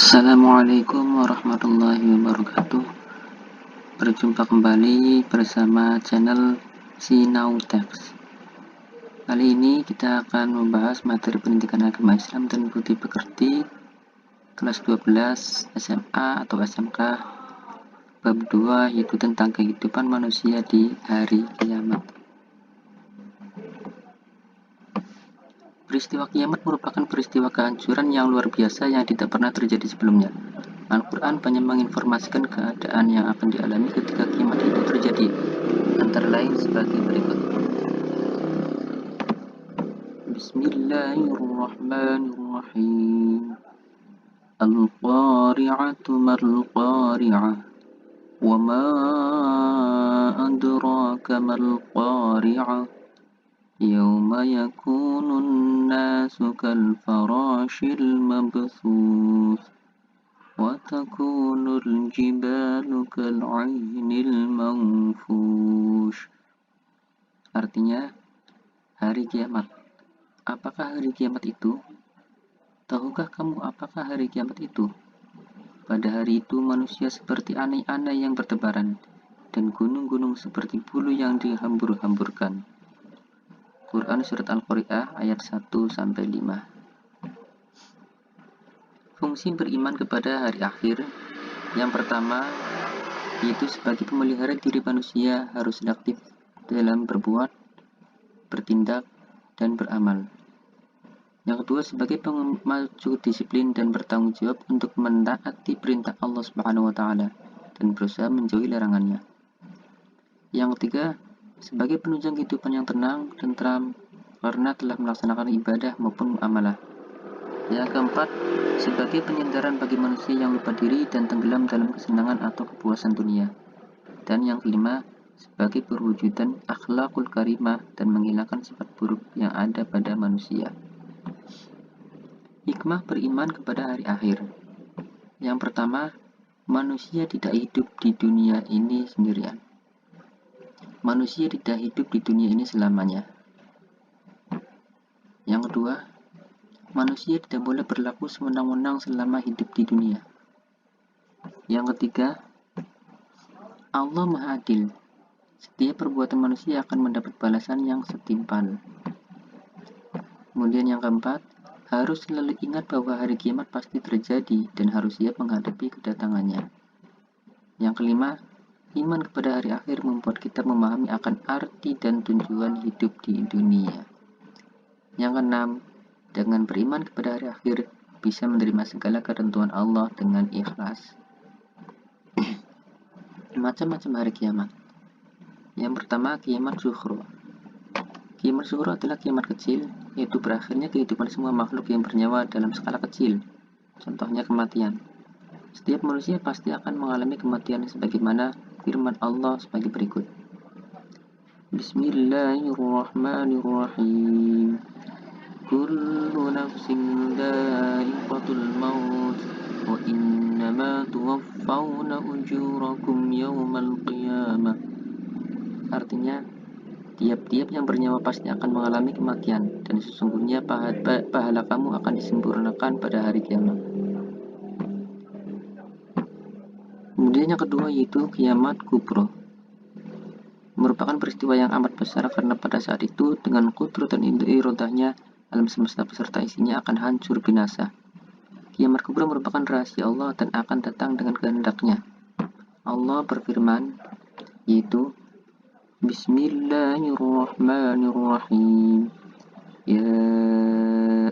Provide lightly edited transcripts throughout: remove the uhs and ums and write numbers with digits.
Assalamualaikum warahmatullahi wabarakatuh. Berjumpa kembali bersama channel Sinautex. Kali ini kita akan membahas materi pendidikan agama Islam dan budi pekerti kelas 12 SMA atau SMK bab 2, yaitu tentang kehidupan manusia di hari kiamat. Peristiwa kiamat merupakan peristiwa kehancuran yang luar biasa yang tidak pernah terjadi sebelumnya. Al-Quran banyak menginformasikan keadaan yang akan dialami ketika kiamat itu terjadi, antara lain sebagai berikut. Bismillahirrahmanirrahim. Al-Qari'atu mal-Qari'ah, wa ma adraka mal-Qari'ah, yawma yakunun nasu kal-farashil mabthuth, wa takunul jibalu kal-'ainil manfush. Artinya, hari kiamat. Apakah hari kiamat itu? Tahukah kamu apakah hari kiamat itu? Pada hari itu manusia seperti anai-anai yang bertebaran, dan gunung-gunung seperti bulu yang dihambur-hamburkan. Quran Surat Al-Qari'ah ayat 1-5. Fungsi beriman kepada hari akhir. Yang pertama, yaitu sebagai pemelihara diri manusia harus aktif dalam berbuat, bertindak, dan beramal. Yang kedua, sebagai pemacu disiplin dan bertanggung jawab untuk mentaati perintah Allah Subhanahu wa Ta'ala dan berusaha menjauhi larangannya. Yang ketiga, sebagai penunjang kehidupan yang tenang, tentram, karena telah melaksanakan ibadah maupun amalah. Yang keempat, sebagai penyandaran bagi manusia yang lupa diri dan tenggelam dalam kesenangan atau kepuasan dunia. Dan yang kelima, sebagai perwujudan akhlakul karimah dan menghilangkan sifat buruk yang ada pada manusia. Hikmah beriman kepada hari akhir. Yang pertama, manusia tidak hidup di dunia ini sendirian. Manusia tidak hidup di dunia ini selamanya. Yang kedua, manusia tidak boleh berlaku sewenang-wenang selama hidup di dunia. Yang ketiga, Allah Maha Adil. Setiap perbuatan manusia akan mendapat balasan yang setimpal. Kemudian yang keempat, harus selalu ingat bahwa hari kiamat pasti terjadi dan harus siap menghadapi kedatangannya. Yang kelima, iman kepada hari akhir membuat kita memahami akan arti dan tujuan hidup di dunia. Yang keenam, dengan beriman kepada hari akhir bisa menerima segala ketentuan Allah dengan ikhlas. Macam-macam hari kiamat. Yang pertama, kiamat sughra. Kiamat sughra adalah kiamat kecil, yaitu berakhirnya kehidupan semua makhluk yang bernyawa dalam skala kecil. Contohnya kematian. Setiap manusia pasti akan mengalami kematian sebagaimana firman Allah sebagai berikut. Bismillahirrahmanirrahim. Kullu nafsin dha'iqatul maut wa innama tuwaffawna ujurakum yawmal qiyamah. Artinya, tiap-tiap yang bernyawa pasti akan mengalami kematian, dan sesungguhnya pahala kamu akan disempurnakan pada hari kiamat. Kemudian yang kedua yaitu kiamat kubro. Merupakan peristiwa yang amat besar karena pada saat itu dengan kudrat dan irodahnya alam semesta beserta isinya akan hancur binasa. Kiamat kubro merupakan rahasia Allah dan akan datang dengan kehendaknya. Allah berfirman, yaitu Bismillahirrahmanirrahim. Ya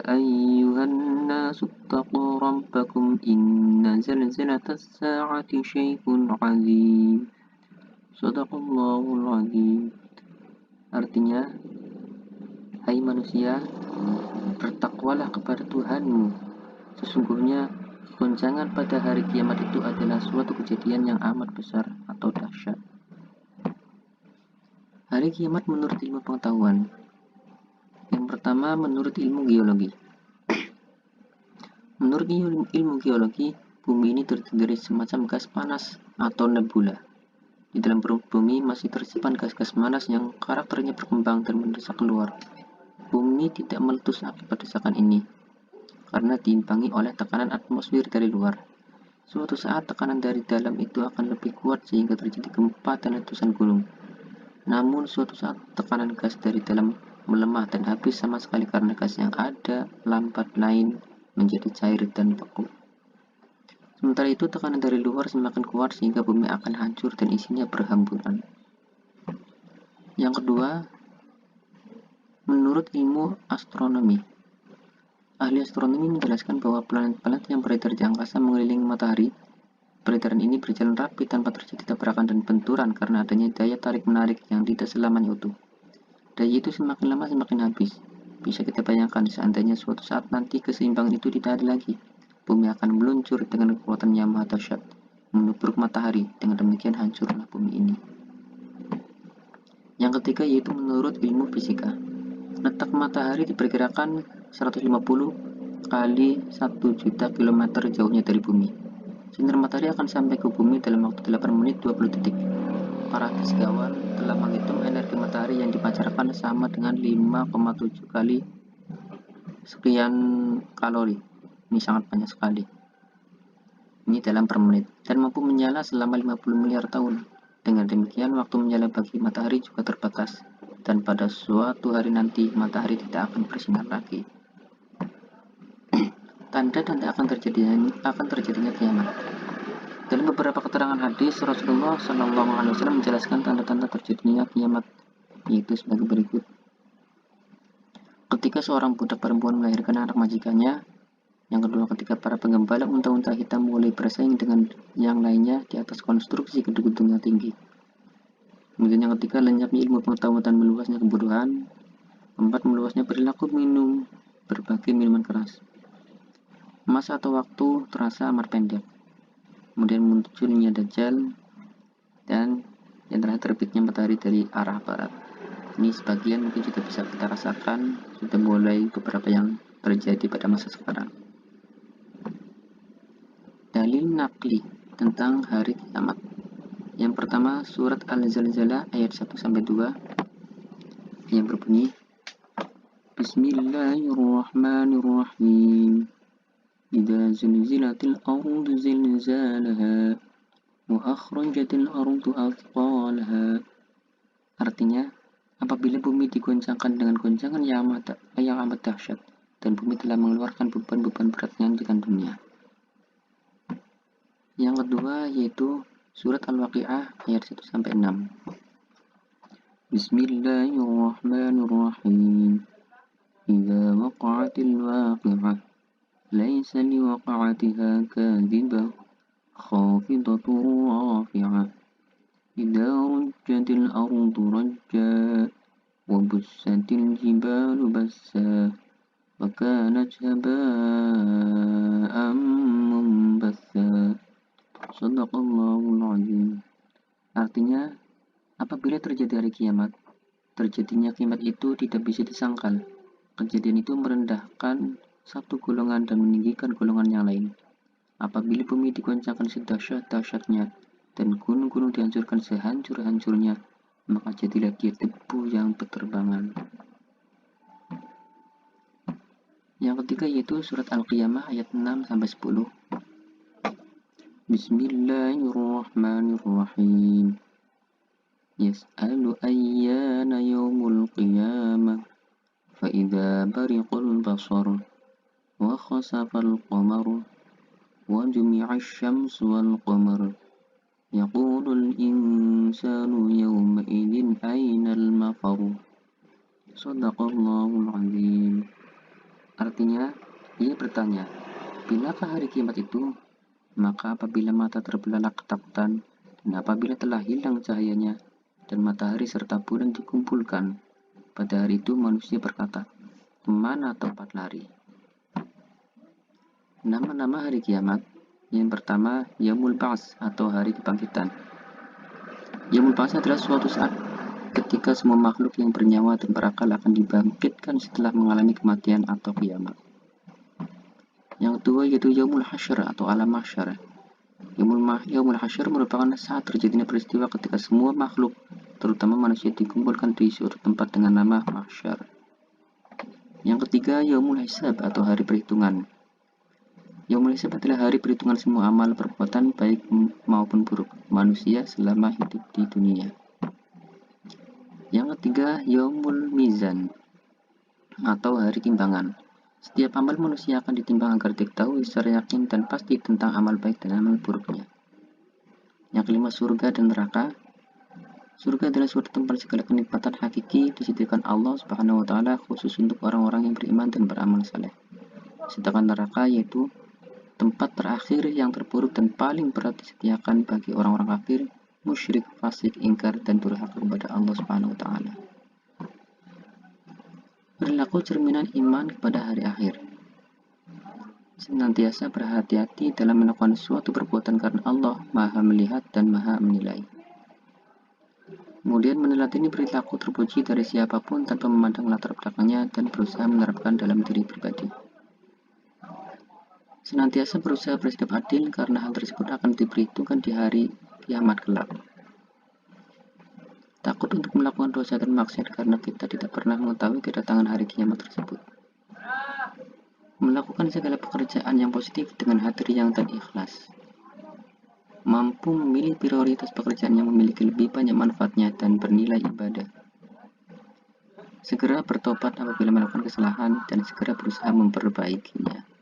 ayyuhan nasu taqu rabbakum inna zalzalatas sa'ati syai'un 'azim. Shadaqallahul 'azim. Artinya, hai manusia, bertakwalah kepada Tuhanmu. Sesungguhnya goncangan pada hari kiamat itu adalah suatu kejadian yang amat besar atau dahsyat. Hari kiamat menurut ilmu pengetahuan. Yang pertama, menurut ilmu geologi. Menurut ilmu geologi, bumi ini terdiri dari semacam gas panas atau nebula. Di dalam perut bumi masih tersimpan gas-gas panas yang karakternya berkembang dan mendesak keluar. Bumi tidak meletus akibat desakan ini. karena diimbangi oleh tekanan atmosfer dari luar. Suatu saat tekanan dari dalam itu akan lebih kuat sehingga terjadi gempa dan letusan gunung. Namun suatu saat tekanan gas dari dalam melemah dan habis sama sekali karena gas yang ada lambat lain menjadi cair dan beku. Sementara itu tekanan dari luar semakin kuat sehingga bumi akan hancur dan isinya berhamburan. Yang kedua, menurut ilmu astronomi, ahli astronomi menjelaskan bahwa planet-planet yang beredar di angkasa mengelilingi matahari. Peredaran ini berjalan rapi tanpa terjadi tabrakan dan benturan karena adanya daya tarik-menarik yang tidak selamanya utuh. Daya itu semakin lama semakin habis. Bisa kita bayangkan seandainya suatu saat nanti keseimbangan itu tidak ada lagi. Bumi akan meluncur dengan kekuatan yang maha dahsyat, menubruk matahari. Dengan demikian hancurlah bumi ini. Yang ketiga yaitu menurut ilmu fisika. Letak matahari diperkirakan 150 kali 1 juta kilometer jauhnya dari bumi. Sinar matahari akan sampai ke bumi dalam waktu 8 menit 20 detik. Para fisikawan telah menghitung energi matahari yang dipancarkan sama dengan 5,7 kali sekian kalori. Ini sangat banyak sekali. Ini dalam per menit. Dan mampu menyala selama 50 miliar tahun. Dengan demikian, waktu menyala bagi matahari juga terbatas. Dan pada suatu hari nanti, matahari tidak akan bersinar lagi. Tanda-tanda akan terjadinya kiamat. Dalam beberapa keterangan hadis, Rasulullah SAW menjelaskan tanda-tanda terjadinya kiamat, yaitu sebagai berikut. Ketika seorang budak perempuan melahirkan anak majikannya. Yang kedua, ketika para penggembala unta-unta hitam mulai bersaing dengan yang lainnya di atas konstruksi gedung-gedung yang tinggi. Kemudian yang ketiga, lenyapnya ilmu pengetahuan dan meluasnya kebodohan. Keempat, meluasnya perilaku minum berbagai minuman keras. Masa atau waktu terasa amat pendek. Kemudian munculnya Dajjal, dan yang terakhir terbitnya matahari dari arah barat. Ini sebagian mungkin sudah bisa kita rasakan, sudah mulai beberapa yang terjadi pada masa sekarang. Dalil nakli tentang hari kiamat. Yang pertama, surat Al-Zalzalah ayat 1-2 yang berbunyi, Bismillahirrahmanirrahim. Idza zulzilatil ardu zilzalaha wa akhrajatil ardu athqalaha. Artinya, apabila bumi digoncangkan dengan goncangan yang amat dahsyat dan bumi telah mengeluarkan beban-beban beratnya di kandungnya. Yang kedua yaitu surat Al-Waqi'ah ayat 1-6. Bismillahirrahmanirrahim. Idza waqa'atil waqi'ah laisa liwaqa'atiha kadhibah khafidatun rafi'ah. Idza rujjatil ardu rajja wa bussatil jibalu bassa wa kanat haba'an munbatha. Shadaqallahul azim. Artinya, apabila terjadi hari kiamat, terjadinya kiamat itu tidak bisa disangkal. Kejadian itu merendahkan satu golongan dan meninggikan golongan yang lain. Apabila bumi digoncangkan sedahsyat-dahsyatnya dan gunung-gunung dihancurkan sehancur-hancurnya, maka jadilah dia debu yang berterbangan. Yang ketiga yaitu surat Al-Qiyamah ayat 6-10. Bismillahirrahmanirrahim. Yas'alu ayyana yawmul qiyamah fa idza bariqal basar wa khasafal qamar wa jumi'asy syamsu wal qamar yaqulul insanu yawma idzin ainal mafar. Shadaqallahul azim. Artinya, ia bertanya, bilakah hari kiamat itu? Maka apabila mata terbelalak ketakutan, dan apabila telah hilang cahayanya, dan matahari serta bulan dikumpulkan, pada hari itu manusia berkata, kemana tempat lari? Nama-nama hari kiamat. Yang pertama, Yaumul Ba'ts atau hari kebangkitan. Yaumul Ba'ts adalah suatu saat ketika semua makhluk yang bernyawa dan berakal akan dibangkitkan setelah mengalami kematian atau kiamat. Yang kedua yaitu Yaumul Hasyr atau Alam Mahsyar. Yaumul Hasyr merupakan saat terjadinya peristiwa ketika semua makhluk, terutama manusia, dikumpulkan di suatu tempat dengan nama Mahsyar. Yang ketiga Yaumul Hisab atau hari perhitungan. Yaumul Hisab adalah hari perhitungan semua amal perbuatan baik maupun buruk manusia selama hidup di dunia. Yang ketiga, Yaumul Mizan atau hari timbangan. Setiap amal manusia akan ditimbang agar diketahui secara yakin dan pasti tentang amal baik dan amal buruknya. Yang kelima, surga dan neraka. Surga adalah suatu tempat segala kenikmatan hakiki disediakan Allah Subhanahu wa taala khusus untuk orang-orang yang beriman dan beramal saleh. Sedangkan neraka yaitu tempat terakhir yang terburuk dan paling berat disediakan bagi orang-orang kafir, musyrik, fasik, ingkar, dan durhaka kepada Allah Subhanahu wa taala. Perilaku cerminan iman kepada hari akhir. Senantiasa berhati-hati dalam melakukan suatu perbuatan karena Allah Maha melihat dan Maha menilai. Kemudian meneladani perilaku terpuji dari siapapun tanpa memandang latar belakangnya dan berusaha menerapkan dalam diri pribadi. Senantiasa berusaha bersikap adil karena hal tersebut akan diperhitungkan di hari kiamat kelak. Takut untuk melakukan dosa dan maksiat karena kita tidak pernah mengetahui kedatangan hari kiamat tersebut. Melakukan segala pekerjaan yang positif dengan hati riang dan ikhlas. Mampu memilih prioritas pekerjaan yang memiliki lebih banyak manfaatnya dan bernilai ibadah. Segera bertobat apabila melakukan kesalahan dan segera berusaha memperbaikinya.